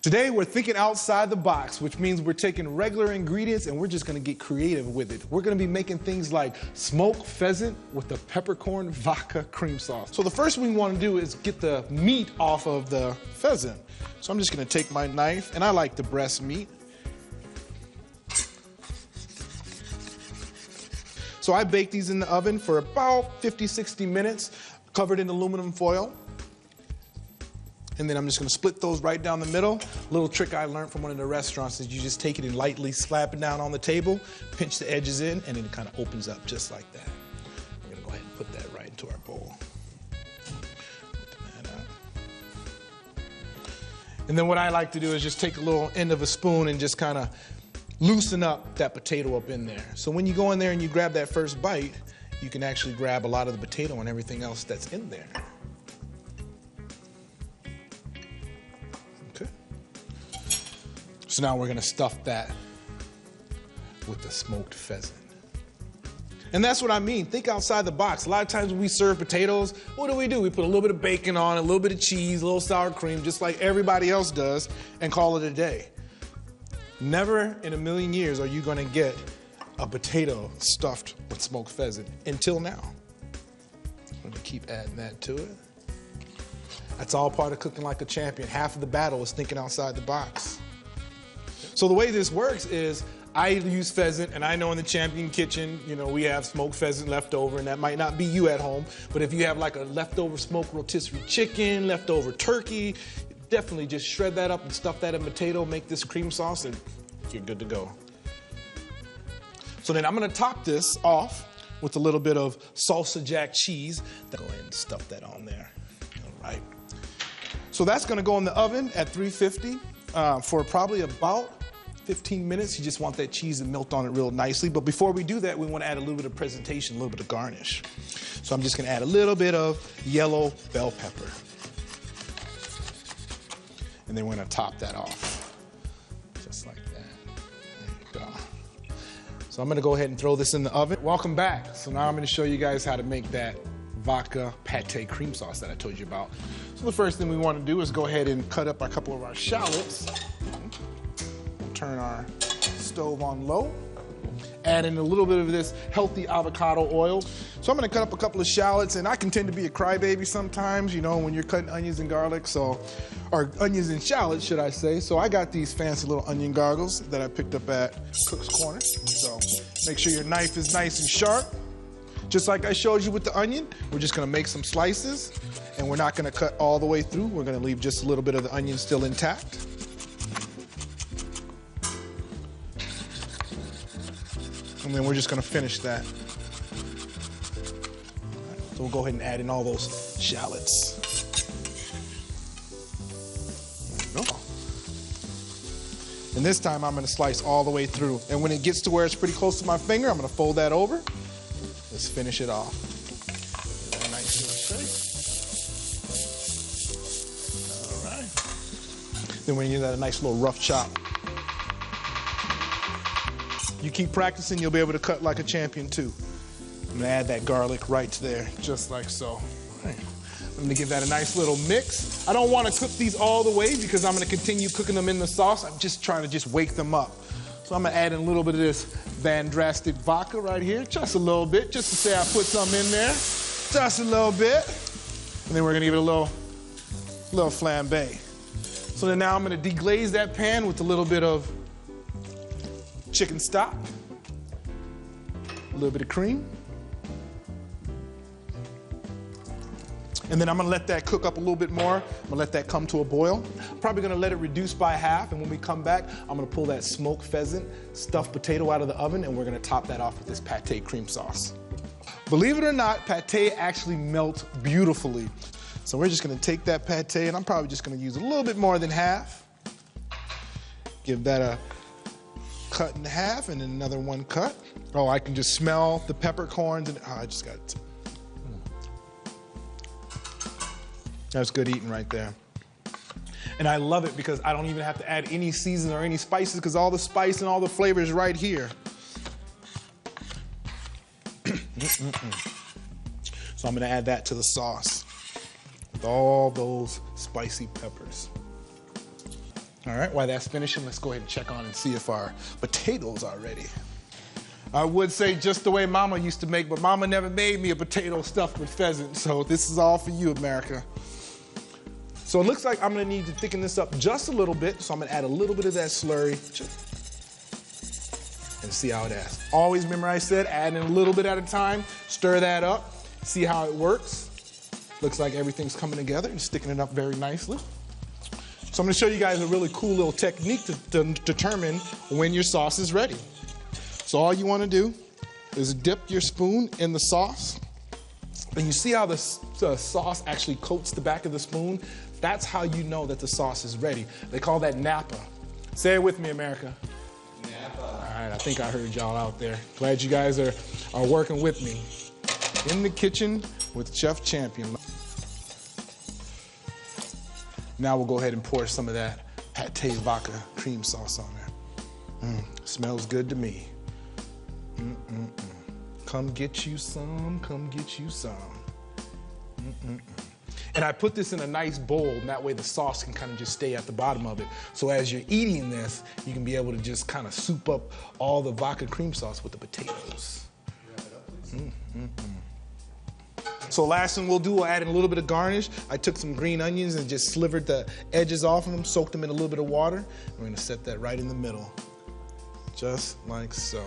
Today we're thinking outside the box, which means we're taking regular ingredients and we're just gonna get creative with it. We're gonna be making things like smoked pheasant with the peppercorn vodka cream sauce. So the first thing we wanna do is get the meat off of the pheasant. So I'm just gonna take my knife, and I like the breast meat. So I bake these in the oven for about 50-60 minutes, covered in aluminum foil. And then I'm just gonna split those right down the middle. A little trick I learned from one of the restaurants is you just take it and lightly slap it down on the table, pinch the edges in, and then it kind of opens up just like that. We're gonna go ahead and put that right into our bowl. Open that up. And then what I like to do is just take a little end of a spoon and just kind of loosen up that potato up in there. So when you go in there and you grab that first bite, you can actually grab a lot of the potato and everything else that's in there. So now we're gonna stuff that with the smoked pheasant. And that's what I mean, think outside the box. A lot of times when we serve potatoes, what do? We put a little bit of bacon on, a little bit of cheese, a little sour cream, just like everybody else does, and call it a day. Never in a million years are you gonna get a potato stuffed with smoked pheasant, until now. I'm gonna keep adding that to it. That's all part of cooking like a champion. Half of the battle is thinking outside the box. So the way this works is I use pheasant, and I know in the Champion kitchen, you know, we have smoked pheasant left over, and that might not be you at home, but if you have like a leftover smoked rotisserie chicken, leftover turkey, definitely just shred that up and stuff that in potato, make this cream sauce, and you're good to go. So then I'm gonna top this off with a little bit of salsa jack cheese. Go ahead and stuff that on there. All right. So that's gonna go in the oven at 350 for probably about 15 minutes. You just want that cheese to melt on it real nicely. But before we do that, we want to add a little bit of presentation, a little bit of garnish. So I'm just going to add a little bit of yellow bell pepper. And then we're going to top that off. Just like that. There you go. So I'm going to go ahead and throw this in the oven. Welcome back. So now I'm going to show you guys how to make that vodka pate cream sauce that I told you about. So the first thing we want to do is go ahead and cut up a couple of our shallots. Turn our stove on low. Add in a little bit of this healthy avocado oil. So I'm gonna cut up a couple of shallots, and I can tend to be a crybaby sometimes, you know, when you're cutting onions and garlic, or onions and shallots, should I say. So I got these fancy little onion goggles that I picked up at Cook's Corner. So make sure your knife is nice and sharp. Just like I showed you with the onion, we're just gonna make some slices, and we're not gonna cut all the way through. We're gonna leave just a little bit of the onion still intact. And then we're just gonna finish that. So we'll go ahead and add in all those shallots. There we go. And this time I'm gonna slice all the way through. And when it gets to where it's pretty close to my finger, I'm gonna fold that over. Let's finish it off. Nice and straight. All right. Then we're gonna give that a nice little rough chop. You keep practicing, you'll be able to cut like a champion too. I'm gonna add that garlic right there, just like so. All right. I'm gonna give that a nice little mix. I don't wanna cook these all the way because I'm gonna continue cooking them in the sauce. I'm just trying to wake them up. So I'm gonna add in a little bit of this Van Drastic vodka right here, just a little bit, just to say I put some in there, just a little bit. And then we're gonna give it a little flambe. So then now I'm gonna deglaze that pan with a little bit of chicken stock, a little bit of cream. And then I'm gonna let that cook up a little bit more. I'm gonna let that come to a boil. I'm probably gonna let it reduce by half, and when we come back, I'm gonna pull that smoked pheasant, stuffed potato out of the oven, and we're gonna top that off with this pate cream sauce. Believe it or not, pate actually melts beautifully. So we're just gonna take that pate, and I'm probably just gonna use a little bit more than half. Give that a cut in half, and then another one cut. Oh, I can just smell the peppercorns, and I just got it. That's good eating right there. And I love it because I don't even have to add any season or any spices because all the spice and all the flavor is right here. So I'm gonna add that to the sauce with all those spicy peppers. All right, while that's finishing, let's go ahead and check on and see if our potatoes are ready. I would say just the way Mama used to make, but Mama never made me a potato stuffed with pheasant, so this is all for you, America. So it looks like I'm gonna need to thicken this up just a little bit, so I'm gonna add a little bit of that slurry and see how it adds. Always remember I said adding a little bit at a time, stir that up, see how it works. Looks like everything's coming together and sticking it up very nicely. So I'm gonna show you guys a really cool little technique to determine when your sauce is ready. So all you wanna do is dip your spoon in the sauce, and you see how the sauce actually coats the back of the spoon? That's how you know that the sauce is ready. They call that Napa. Say it with me, America. Napa. All right, I think I heard y'all out there. Glad you guys are working with me. In the kitchen with Chef Champion. Now we'll go ahead and pour some of that pate vodka cream sauce on there. Smells good to me. Come get you some, come get you some. And I put this in a nice bowl, and that way the sauce can kind of just stay at the bottom of it. So as you're eating this, you can be able to just kind of soup up all the vodka cream sauce with the potatoes. So last thing we'll do, we'll add in a little bit of garnish. I took some green onions and just slivered the edges off of them, soaked them in a little bit of water. We're gonna set that right in the middle, just like so.